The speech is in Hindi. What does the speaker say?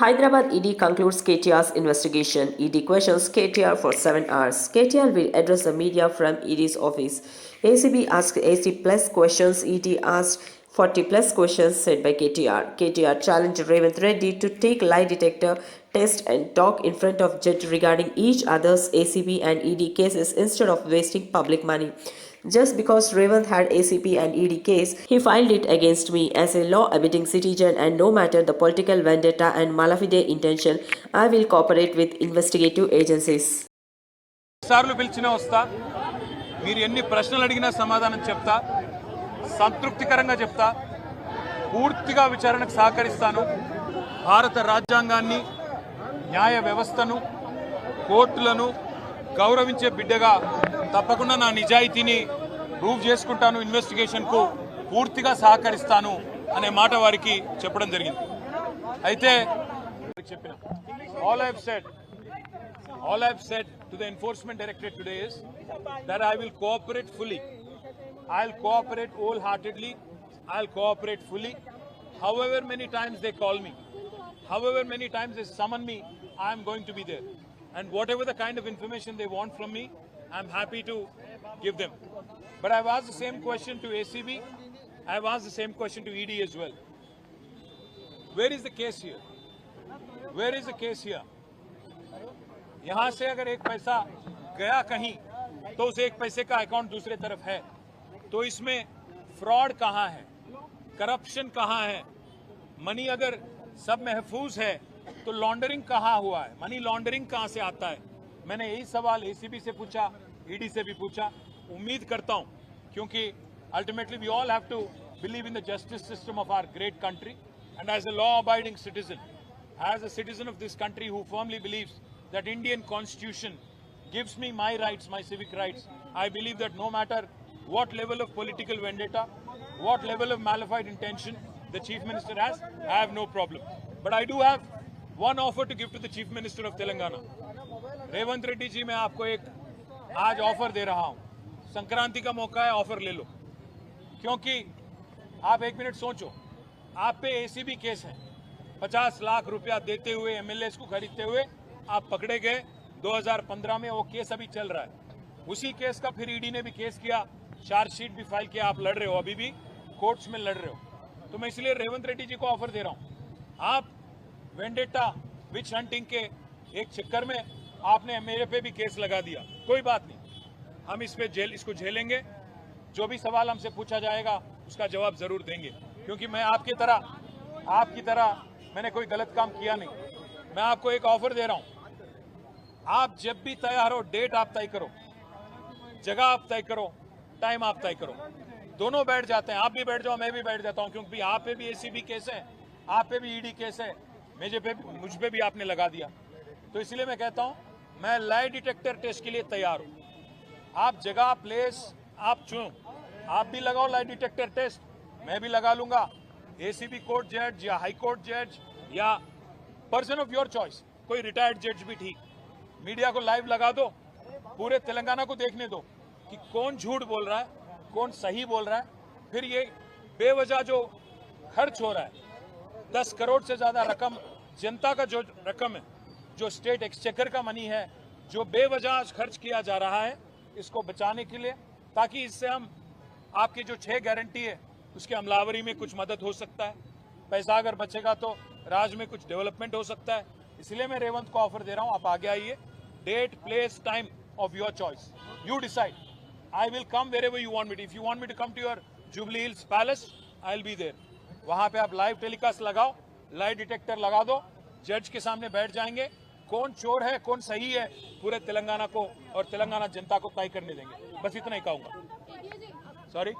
Hyderabad ED concludes KTR's investigation. ED questions KTR for 7 hours. KTR will address the media from ED's office. ACB asked 80 plus questions. ED asked 40 plus questions said by KTR. KTR challenged Revanth Reddy to take lie detector test and talk in front of judge regarding each other's ACB and ED cases instead of wasting public money. Just because Revanth had ACP and ED case, he filed it against me as a law-abiding citizen, and no matter the political vendetta and malafide intention, I will cooperate with investigative agencies. సార్లు పిలిచినా వస్తా, మీరు ఎన్ని ప్రశ్నలు అడిగినా సమాధానం చెప్తా, సంతృప్తికరంగా చెప్తా, పూర్తిగా విచారణకు సహకరిస్తాను. భారత రాజ్యాంగాన్ని, న్యాయ వ్యవస్థను, కోర్టులను గౌరవించే బిడ్డగా తప్పకుండా నా నిజాయితీని ప్రూవ్ చేసుకుంటాను. ఇన్వెస్టిగేషన్కు పూర్తిగా సహకరిస్తాను అనే మాట వారికి చెప్పడం జరిగింది. అయితే చెప్పిన all I have said to the enforcement directorate today is that I will cooperate fully. I'll cooperate wholeheartedly. I'll cooperate fully. However many times they call me, however many times they summon me, I am going to be there. And whatever the kind of information they want from me, I'm happy to give them. But I've asked the same question to ACB. I've asked the same question to ED as well. Where is the case here? Where is the case here? यहाँ से अगर एक पैसा गया कहीं तो उस एक पैसे का अकाउंट दूसरे तरफ है, तो इसमें फ्रॉड कहाँ है, करप्शन कहाँ है, मनी अगर सब महफूज है तो लॉन्ड्रिंग कहाँ हुआ है, मनी लॉन्ड्रिंग कहाँ से आता है? मैंने यही सवाल एसीबी से पूछा, ईडी से भी पूछा. उम्मीद करता हूँ, क्योंकि ultimately we all have to believe in the justice system of our great country, and as a law abiding citizen, as a citizen of this country who firmly believes that Indian constitution gives me my rights, my civic rights, I believe that no matter what level of political vendetta, what level of malified intention the chief minister has, I have no problem. But I do have one offer to give to the chief minister of Telangana. Revanth Reddy ji, मैं आपको एक आज ऑफर दे रहा हूं. संक्रांति का मौका है, ऑफर ले लो. क्योंकि आप एक मिनट सोचो, आप पे एसीबी केस है. 50 लाख रुपया देते हुए एमएलएस को खरीदते हुए आप पकड़े गए 2015 में. वो केस अभी चल रहा है. उसी केस का फिर ईडी ने भी केस किया, चार्जशीट भी फाइल किया. आप लड़ रहे हो, अभी भी कोर्ट्स में लड़ रहे हो. तो मैं इसलिए रेवंत रेड्डी जी को ऑफर दे रहा हूं. आप वेंडेटा, विच हंटिंग के एक चक्कर में आपने मेरे पे भी केस लगा दिया. कोई बात नहीं, हम इसको झेलेंगे. जो भी सवाल हमसे पूछा जाएगा उसका जवाब जरूर देंगे, क्योंकि मैं आपकी तरह मैंने कोई गलत काम किया नहीं. मैं आपको एक ऑफर दे रहा हूं. आप जब भी तैयार हो, डेट आप तय करो, जगह आप तय करो, टाइम आप तय करो. दोनों बैठ जाते हैं. आप भी बैठ जाओ, मैं भी बैठ जाता हूं, क्योंकि आप पे भी एसीबी केस है, आप पे भी ईडी केस है, मुझ पे भी आपने लगा दिया. तो इसलिए मैं कहता हूं, मैं लाई डिटेक्टर टेस्ट के लिए तैयार हूं. आप जगह, प्लेस आप चुनो. आप भी लगाओ लाई डिटेक्टर टेस्ट, मैं भी लगा लूंगा. एसीबी कोर्ट जज या हाई कोर्ट जज या पर्सन ऑफ योर चॉइस, कोई रिटायर्ड जज भी ठीक. मीडिया को लाइव लगा दो, पूरे तेलंगाना को देखने दो कि कौन झूठ बोल रहा है, कौन सही बोल रहा है. फिर ये बेवजह जो खर्च हो रहा है, 10 करोड़ से ज्यादा रकम, जनता का जो रकम है, जो स्टेट एक्सचेकर का मनी है, जो बेवजह खर्च किया जा रहा है, इसको बचाने के लिए, ताकि इससे हम आपकी जो 6 गारंटी है उसके अमलावरी में कुछ मदद हो सकता है. पैसा अगर बचेगा तो राज्य में कुछ डेवलपमेंट हो सकता है. इसलिए मैं रेवंत को ऑफर दे रहा हूं, आप आगे आइए. Date, place, time of your choice, you decide. I will come wherever you want me to. If you want me to come to your Jubilee Hills palace, I will be there. वहां पे आप लाइव टेलीकास्ट लगाओ, लाई डिटेक्टर लगा दो, जज के सामने बैठ जाएंगे. कौन चोर है, कौन सही है, पूरे तेलंगाना को और तेलंगाना जनता को तय करने देंगे. बस इतना ही कहूंगा. सॉरी.